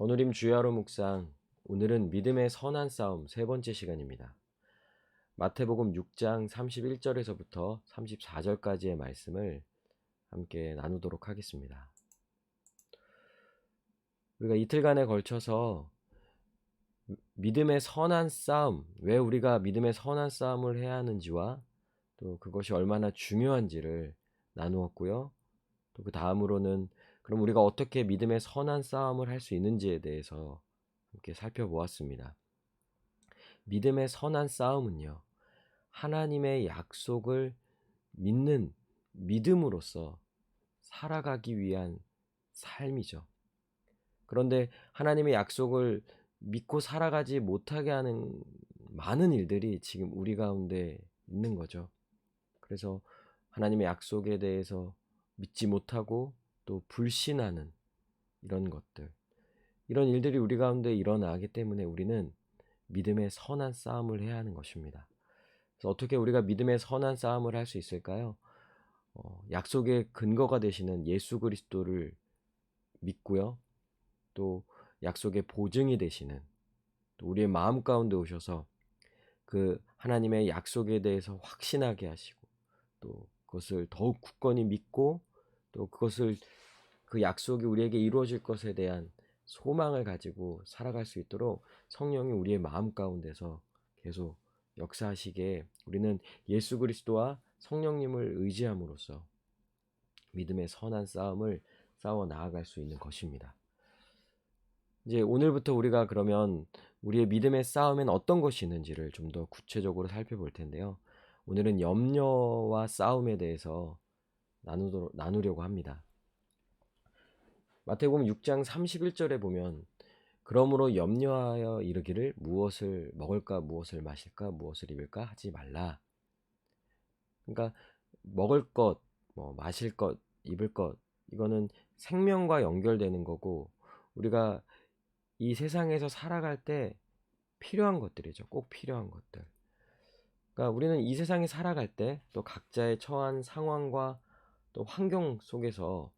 더누림 주야로 묵상. 오늘은 믿음의 선한 싸움 세 번째 시간입니다. 마태복음 6장 31절에서부터 34절까지의 말씀을 함께 나누도록 하겠습니다. 우리가 이틀간에 걸쳐서 믿음의 선한 싸움, 왜 우리가 믿음의 선한 싸움을 해야 하는지와 또 그것이 얼마나 중요한지를 나누었고요. 또 그 다음으로는 그럼 우리가 어떻게 믿음의 선한 싸움을 할 수 있는지에 대해서 함께 살펴보았습니다. 믿음의 선한 싸움은요, 하나님의 약속을 믿는 믿음으로써 살아가기 위한 삶이죠. 그런데 하나님의 약속을 믿고 살아가지 못하게 하는 많은 일들이 지금 우리 가운데 있는 거죠. 그래서 하나님의 약속에 대해서 믿지 못하고 또 불신하는 이런 것들, 이런 일들이 우리 가운데 일어나기 때문에 우리는 믿음의 선한 싸움을 해야 하는 것입니다. 그래서 어떻게 우리가 믿음의 선한 싸움을 할 수 있을까요? 약속의 근거가 되시는 예수 그리스도를 믿고요. 또 약속의 보증이 되시는 또 우리의 마음 가운데 오셔서 그 하나님의 약속에 대해서 확신하게 하시고 또 그것을 더욱 굳건히 믿고 또 그것을 그 약속이 우리에게 이루어질 것에 대한 소망을 가지고 살아갈 수 있도록 성령이 우리의 마음 가운데서 계속 역사하시기에 우리는 예수 그리스도와 성령님을 의지함으로써 믿음의 선한 싸움을 싸워 나아갈 수 있는 것입니다. 이제 오늘부터 우리가 그러면 우리의 믿음의 싸움엔 어떤 것이 있는지를 좀 더 구체적으로 살펴볼 텐데요. 오늘은 염려와 싸움에 대해서 나누려고 합니다. 마태복음 6장 31절에 보면 그러므로 염려하여 이르기를 무엇을 먹을까 무엇을 마실까 무엇을 입을까 하지 말라. 그러니까 먹을 것, 뭐 마실 것, 입을 것, 이거는 생명과 연결되는 거고 우리가 이 세상에서 살아갈 때 필요한 것들이죠. 꼭 필요한 것들. 그러니까 우리는 이 세상에 살아갈 때 또 각자의 처한 상황과 또 환경 속에서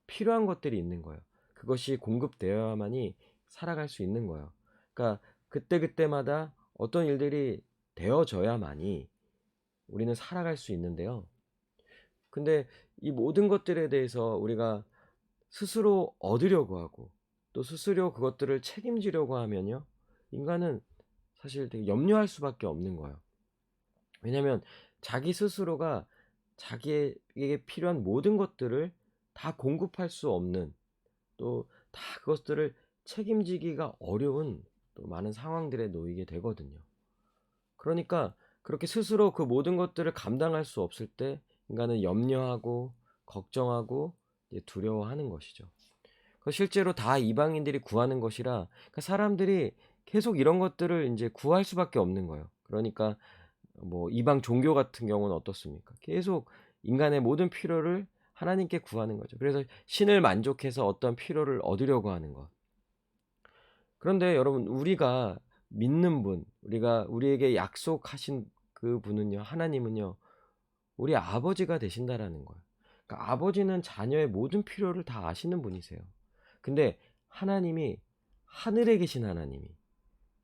필요한 것들이 있는 거예요. 그것이 공급되어야만이 살아갈 수 있는 거예요. 그러니까 그때그때마다 어떤 일들이 되어져야만이 우리는 살아갈 수 있는데요. 근데 이 모든 것들에 대해서 우리가 스스로 얻으려고 하고 또 스스로 그것들을 책임지려고 하면요. 인간은 사실 되게 염려할 수밖에 없는 거예요. 왜냐하면 자기 스스로가 자기에게 필요한 모든 것들을 다 공급할 수 없는 또 다 그것들을 책임지기가 어려운 또 많은 상황들에 놓이게 되거든요. 그러니까 그렇게 스스로 그 모든 것들을 감당할 수 없을 때 인간은 염려하고 걱정하고 이제 두려워하는 것이죠. 그 실제로 다 이방인들이 구하는 것이라 그러니까 사람들이 계속 이런 것들을 인제 구할 수밖에 없는 거예요. 그러니까 뭐 이방 종교 같은 경우는 어떻습니까? 계속 인간의 모든 필요를 하나님께 구하는 거죠. 그래서 신을 만족해서 어떤 필요를 얻으려고 하는 것. 그런데 여러분 우리가 믿는 분, 우리가 우리에게 약속하신 그 분은요, 하나님은요, 우리 아버지가 되신다라는 거예요. 그러니까 아버지는 자녀의 모든 필요를 다 아시는 분이세요. 근데 하나님이 하늘에 계신 하나님이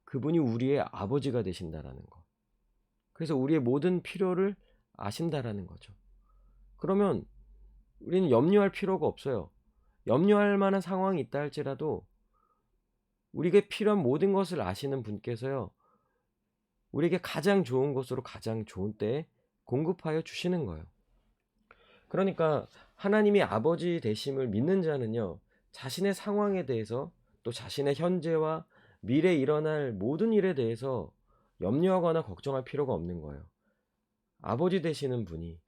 그분이 우리의 아버지가 되신다라는 거. 그래서 우리의 모든 필요를 아신다라는 거죠. 그러면 우리는 염려할 필요가 없어요. 염려할 만한 상황이 있다 할지라도 우리에게 필요한 모든 것을 아시는 분께서요. 우리에게 가장 좋은 것으로 가장 좋은 때에 공급하여 주시는 거예요. 그러니까 하나님이 아버지 되심을 믿는 자는요. 자신의 상황에 대해서 또 자신의 현재와 미래에 일어날 모든 일에 대해서 염려하거나 걱정할 필요가 없는 거예요. 아버지 되시는 분이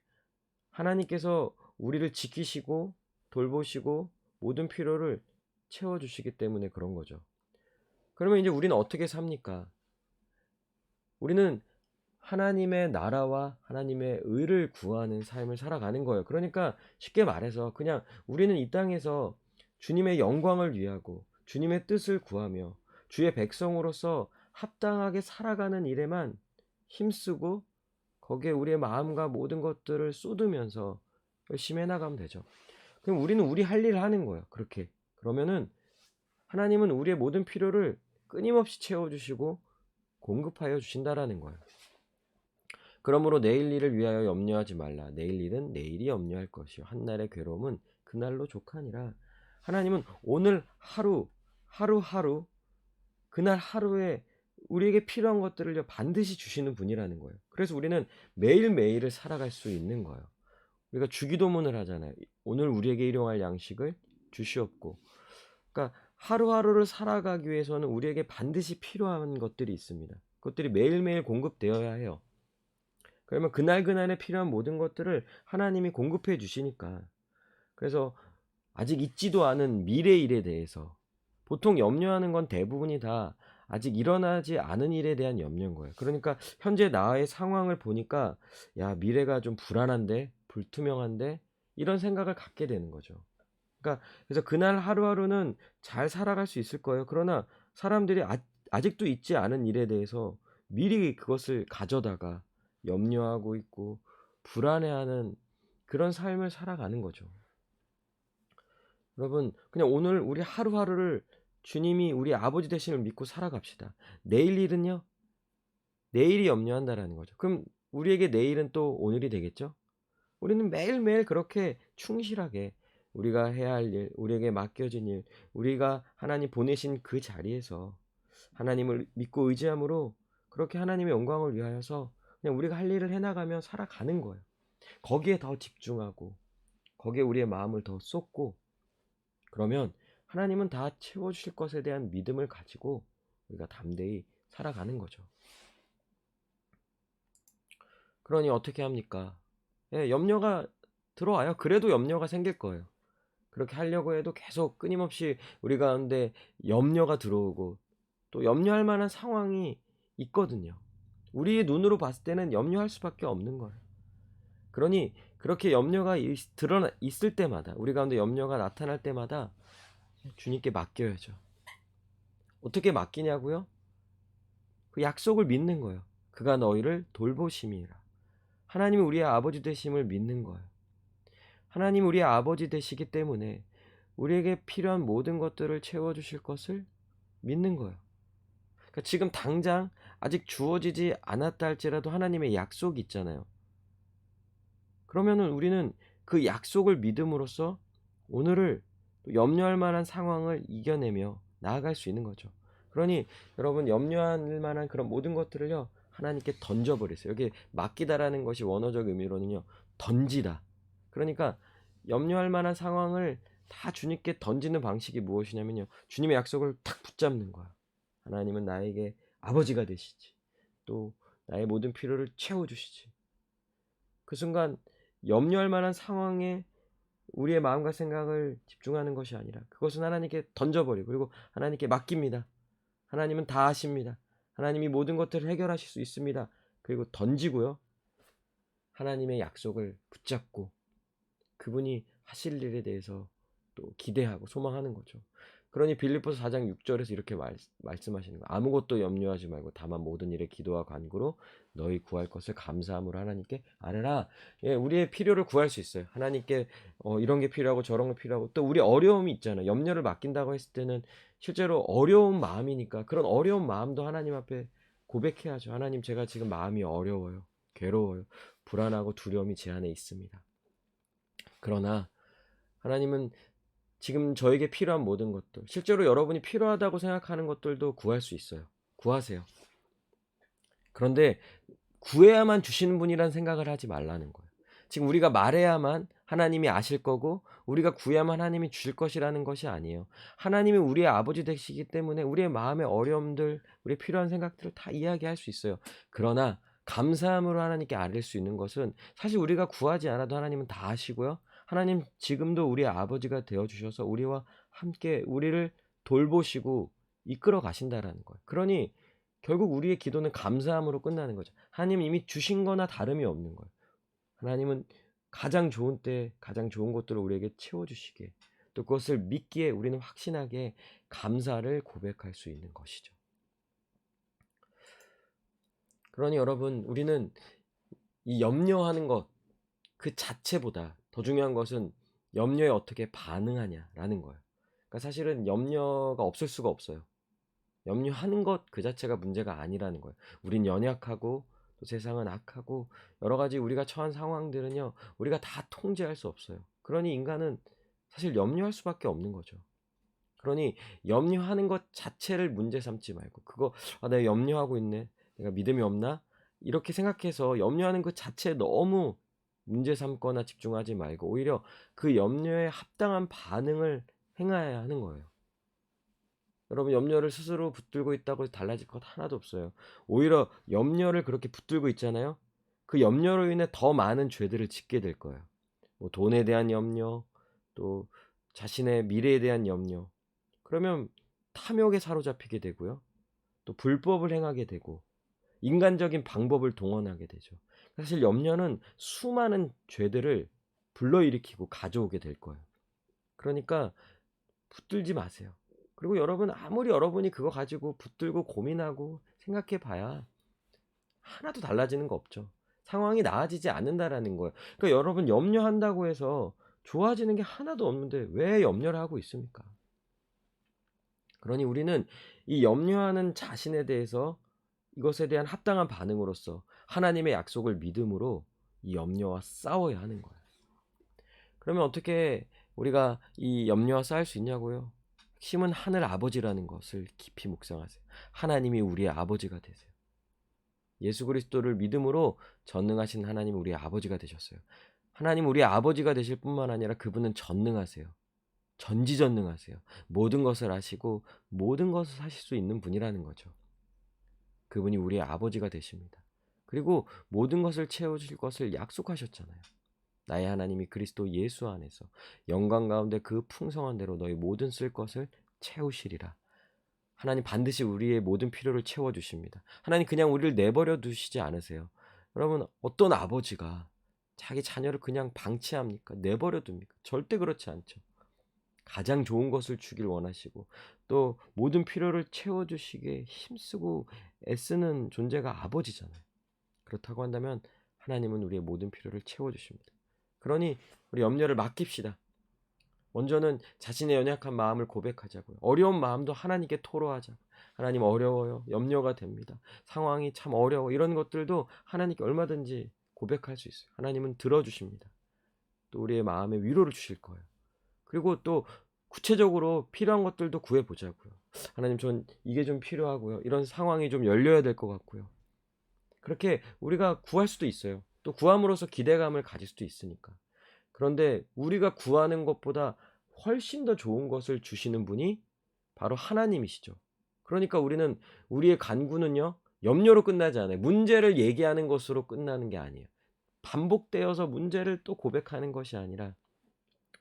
하나님께서 우리를 지키시고 돌보시고 모든 필요를 채워주시기 때문에 그런 거죠. 그러면 이제 우리는 어떻게 삽니까? 우리는 하나님의 나라와 하나님의 의를 구하는 삶을 살아가는 거예요. 그러니까 쉽게 말해서 그냥 우리는 이 땅에서 주님의 영광을 위하고 주님의 뜻을 구하며 주의 백성으로서 합당하게 살아가는 일에만 힘쓰고 거기에 우리의 마음과 모든 것들을 쏟으면서 열심히 해나가면 되죠. 그럼 우리는 우리 할 일을 하는 거예요. 그렇게. 그러면은 하나님은 우리의 모든 필요를 끊임없이 채워주시고 공급하여 주신다라는 거예요. 그러므로 내일 일을 위하여 염려하지 말라. 내일 일은 내일이 염려할 것이요 한날의 괴로움은 그날로 족하니라. 하나님은 오늘 하루 하루하루 그날 하루에 우리에게 필요한 것들을 반드시 주시는 분이라는 거예요. 그래서 우리는 매일매일을 살아갈 수 있는 거예요. 우리가 주기도문을 하잖아요. 오늘 우리에게 일용할 양식을 주시옵고. 그러니까 하루하루를 살아가기 위해서는 우리에게 반드시 필요한 것들이 있습니다. 그것들이 매일매일 공급되어야 해요. 그러면 그날그날에 필요한 모든 것들을 하나님이 공급해 주시니까. 그래서 아직 있지도 않은 미래 일에 대해서 보통 염려하는 건 대부분이 다 아직 일어나지 않은 일에 대한 염려인 거예요. 그러니까 현재 나의 상황을 보니까 야, 미래가 좀 불안한데, 불투명한데 이런 생각을 갖게 되는 거죠. 그러니까 그래서 그날 하루하루는 잘 살아갈 수 있을 거예요. 그러나 사람들이 아직도 있지 않은 일에 대해서 미리 그것을 가져다가 염려하고 있고 불안해하는 그런 삶을 살아가는 거죠. 여러분, 그냥 오늘 우리 하루하루를 주님이 우리 아버지 되심을 믿고 살아갑시다. 내일 일은요, 내일이 염려한다라는 거죠. 그럼 우리에게 내일은 또 오늘이 되겠죠? 우리는 매일매일 그렇게 충실하게 우리가 해야 할 일, 우리에게 맡겨진 일, 우리가 하나님 보내신 그 자리에서 하나님을 믿고 의지함으로 그렇게 하나님의 영광을 위하여서 그냥 우리가 할 일을 해나가며 살아가는 거예요. 거기에 더 집중하고 거기에 우리의 마음을 더 쏟고 그러면 하나님은 다 채워주실 것에 대한 믿음을 가지고 우리가 담대히 살아가는 거죠. 그러니 어떻게 합니까? 예, 염려가 들어와요. 그래도 염려가 생길 거예요. 그렇게 하려고 해도 계속 끊임없이 우리 가운데 염려가 들어오고 또 염려할 만한 상황이 있거든요. 우리의 눈으로 봤을 때는 염려할 수밖에 없는 거예요. 그러니 그렇게 염려가 드러나 있을 때마다 우리 가운데 염려가 나타날 때마다 주님께 맡겨야죠. 어떻게 맡기냐고요? 그 약속을 믿는 거예요. 그가 너희를 돌보심이라. 하나님이 우리의 아버지 되심을 믿는 거예요. 하나님 우리의 아버지 되시기 때문에 우리에게 필요한 모든 것들을 채워주실 것을 믿는 거예요. 그러니까 지금 당장 아직 주어지지 않았다 할지라도 하나님의 약속이 있잖아요. 그러면은 우리는 그 약속을 믿음으로써 오늘을 염려할 만한 상황을 이겨내며 나아갈 수 있는 거죠. 그러니 여러분 염려할 만한 그런 모든 것들을요 하나님께 던져버리세요. 여기 맡기다라는 것이 원어적 의미로는요 던지다. 그러니까 염려할 만한 상황을 다 주님께 던지는 방식이 무엇이냐면요 주님의 약속을 탁 붙잡는 거야. 하나님은 나에게 아버지가 되시지. 또 나의 모든 필요를 채워주시지. 그 순간 염려할 만한 상황에 우리의 마음과 생각을 집중하는 것이 아니라 그것은 하나님께 던져버리고 그리고 하나님께 맡깁니다. 하나님은 다 아십니다. 하나님이 모든 것들을 해결하실 수 있습니다. 그리고 던지고요. 하나님의 약속을 붙잡고 그분이 하실 일에 대해서 또 기대하고 소망하는 거죠. 그러니 빌립보서 4장 6절에서 이렇게 말씀하시는 거예요. 아무것도 염려하지 말고 다만 모든 일에 기도와 간구로 너희 구할 것을 감사함으로 하나님께 아뢰라. 예, 우리의 필요를 구할 수 있어요. 하나님께 이런 게 필요하고 저런 게 필요하고 또 우리 어려움이 있잖아요. 염려를 맡긴다고 했을 때는 실제로 어려운 마음이니까 그런 어려운 마음도 하나님 앞에 고백해야죠. 하나님 제가 지금 마음이 어려워요. 괴로워요. 불안하고 두려움이 제 안에 있습니다. 그러나 하나님은 지금 저에게 필요한 모든 것들, 실제로 여러분이 필요하다고 생각하는 것들도 구할 수 있어요. 구하세요. 그런데 구해야만 주시는 분이란 생각을 하지 말라는 거예요. 지금 우리가 말해야만 하나님이 아실 거고 우리가 구해야만 하나님이 주실 것이라는 것이 아니에요. 하나님이 우리의 아버지 되시기 때문에 우리의 마음의 어려움들, 우리의 필요한 생각들을 다 이야기할 수 있어요. 그러나 감사함으로 하나님께 아뢰 수 있는 것은 사실 우리가 구하지 않아도 하나님은 다 아시고요. 하나님 지금도 우리의 아버지가 되어주셔서 우리와 함께 우리를 돌보시고 이끌어 가신다라는 거예요. 그러니 결국 우리의 기도는 감사함으로 끝나는 거죠. 하나님 이미 주신 거나 다름이 없는 거예요. 하나님은 가장 좋은 때 가장 좋은 것들을 우리에게 채워주시기에 또 그것을 믿기에 우리는 확신하게 감사를 고백할 수 있는 것이죠. 그러니 여러분 우리는 이 염려하는 것 그 자체보다 더 중요한 것은 염려에 어떻게 반응하냐라는 거예요. 그러니까 사실은 염려가 없을 수가 없어요. 염려하는 것 그 자체가 문제가 아니라는 거예요. 우린 연약하고 또 세상은 악하고 여러 가지 우리가 처한 상황들은요. 우리가 다 통제할 수 없어요. 그러니 인간은 사실 염려할 수밖에 없는 거죠. 그러니 염려하는 것 자체를 문제 삼지 말고 그거 '아 내가 염려하고 있네. 내가 믿음이 없나?' 이렇게 생각해서 염려하는 것 자체에 너무 문제 삼거나 집중하지 말고 오히려 그 염려에 합당한 반응을 행해야 하는 거예요. 여러분 염려를 스스로 붙들고 있다고 해서 달라질 것 하나도 없어요. 오히려 염려를 그렇게 붙들고 있잖아요. 그 염려로 인해 더 많은 죄들을 짓게 될 거예요. 뭐 돈에 대한 염려, 또 자신의 미래에 대한 염려. 그러면 탐욕에 사로잡히게 되고요. 또 불법을 행하게 되고 인간적인 방법을 동원하게 되죠. 사실 염려는 수많은 죄들을 불러일으키고 가져오게 될 거예요. 그러니까 붙들지 마세요. 그리고 여러분 아무리 여러분이 그거 가지고 붙들고 고민하고 생각해 봐야 하나도 달라지는 거 없죠. 상황이 나아지지 않는다라는 거예요. 그러니까 여러분 염려한다고 해서 좋아지는 게 하나도 없는데 왜 염려를 하고 있습니까? 그러니 우리는 이 염려하는 자신에 대해서 이것에 대한 합당한 반응으로서 하나님의 약속을 믿음으로 이 염려와 싸워야 하는 거예요. 그러면 어떻게 우리가 이 염려와 싸울 수 있냐고요? 핵심은 하늘 아버지라는 것을 깊이 묵상하세요. 하나님이 우리의 아버지가 되세요. 예수 그리스도를 믿음으로 전능하신 하나님 우리의 아버지가 되셨어요. 하나님 우리의 아버지가 되실 뿐만 아니라 그분은 전능하세요. 전지전능하세요. 모든 것을 아시고 모든 것을 하실 수 있는 분이라는 거죠. 그분이 우리의 아버지가 되십니다. 그리고 모든 것을 채워주실 것을 약속하셨잖아요. 나의 하나님이 그리스도 예수 안에서 영광 가운데 그 풍성한 대로 너희 모든 쓸 것을 채우시리라. 하나님 반드시 우리의 모든 필요를 채워주십니다. 하나님 그냥 우리를 내버려 두시지 않으세요. 여러분 어떤 아버지가 자기 자녀를 그냥 방치합니까? 내버려 둡니까? 절대 그렇지 않죠. 가장 좋은 것을 주길 원하시고 또 모든 필요를 채워주시기에 힘쓰고 애쓰는 존재가 아버지잖아요. 그렇다고 한다면 하나님은 우리의 모든 필요를 채워주십니다. 그러니 우리 염려를 맡깁시다. 먼저는 자신의 연약한 마음을 고백하자고요. 어려운 마음도 하나님께 토로하자고. 하나님 어려워요. 염려가 됩니다. 상황이 참 어려워. 이런 것들도 하나님께 얼마든지 고백할 수 있어요. 하나님은 들어주십니다. 또 우리의 마음에 위로를 주실 거예요. 그리고 또 구체적으로 필요한 것들도 구해보자고요. 하나님 전 이게 좀 필요하고요. 이런 상황이 좀 열려야 될 것 같고요. 그렇게 우리가 구할 수도 있어요. 또 구함으로써 기대감을 가질 수도 있으니까. 그런데 우리가 구하는 것보다 훨씬 더 좋은 것을 주시는 분이 바로 하나님이시죠. 그러니까 우리는 우리의 간구는요. 염려로 끝나지 않아요. 문제를 얘기하는 것으로 끝나는 게 아니에요. 반복되어서 문제를 또 고백하는 것이 아니라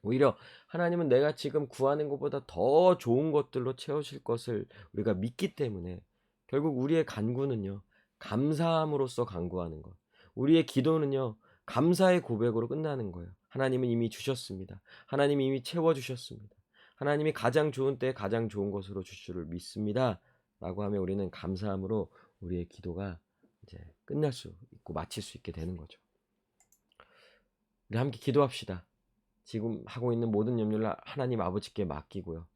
오히려 하나님은 내가 지금 구하는 것보다 더 좋은 것들로 채우실 것을 우리가 믿기 때문에 결국 우리의 간구는요. 감사함으로써 간구하는 것. 우리의 기도는요. 감사의 고백으로 끝나는 거예요. 하나님은 이미 주셨습니다. 하나님이 이미 채워주셨습니다. 하나님이 가장 좋은 때에 가장 좋은 것으로 주실 줄 믿습니다. 라고 하면 우리는 감사함으로 우리의 기도가 이제 끝날 수 있고 마칠 수 있게 되는 거죠. 우리 함께 기도합시다. 지금 하고 있는 모든 염려를 하나님 아버지께 맡기고요.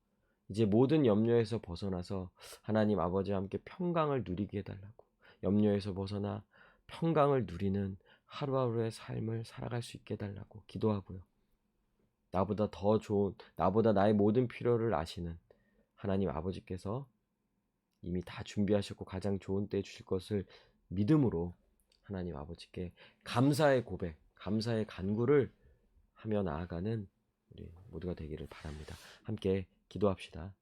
이제 모든 염려에서 벗어나서 하나님 아버지와 함께 평강을 누리게 해달라고. 염려에서 벗어나 평강을 누리는 하루하루의 삶을 살아갈 수 있게 해달라고 기도하고요. 나보다 더 좋은, 나보다 나의 모든 필요를 아시는 하나님 아버지께서 이미 다 준비하셨고 가장 좋은 때에 주실 것을 믿음으로 하나님 아버지께 감사의 고백, 감사의 간구를 하며 나아가는 우리 모두가 되기를 바랍니다. 함께 기도합시다.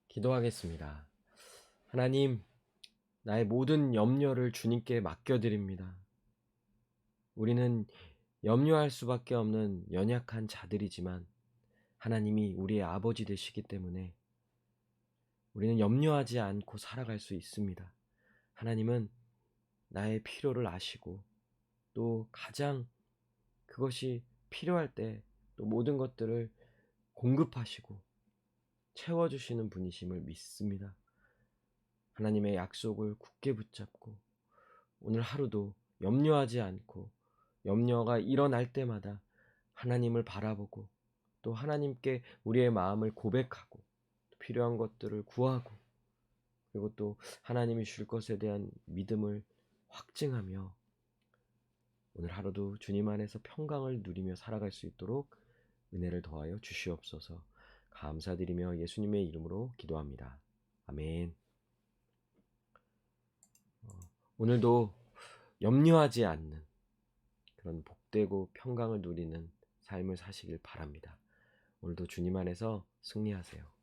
기도하겠습니다. 하나님, 나의 모든 염려를 주님께 맡겨드립니다. 우리는 염려할 수밖에 없는 연약한 자들이지만 하나님이 우리의 아버지 되시기 때문에 우리는 염려하지 않고 살아갈 수 있습니다. 하나님은 나의 필요를 아시고 또 가장 그것이 필요할 때 또 모든 것들을 공급하시고 채워주시는 분이심을 믿습니다. 하나님의 약속을 굳게 붙잡고 오늘 하루도 염려하지 않고 염려가 일어날 때마다 하나님을 바라보고 또 하나님께 우리의 마음을 고백하고 필요한 것들을 구하고 그리고 또 하나님이 줄 것에 대한 믿음을 확증하며 오늘 하루도 주님 안에서 평강을 누리며 살아갈 수 있도록 은혜를 더하여 주시옵소서. 감사드리며 예수님의 이름으로 기도합니다. 아멘. 오늘도 염려하지 않는 그런 복되고 평강을 누리는 삶을 사시길 바랍니다. 오늘도 주님 안에서 승리하세요.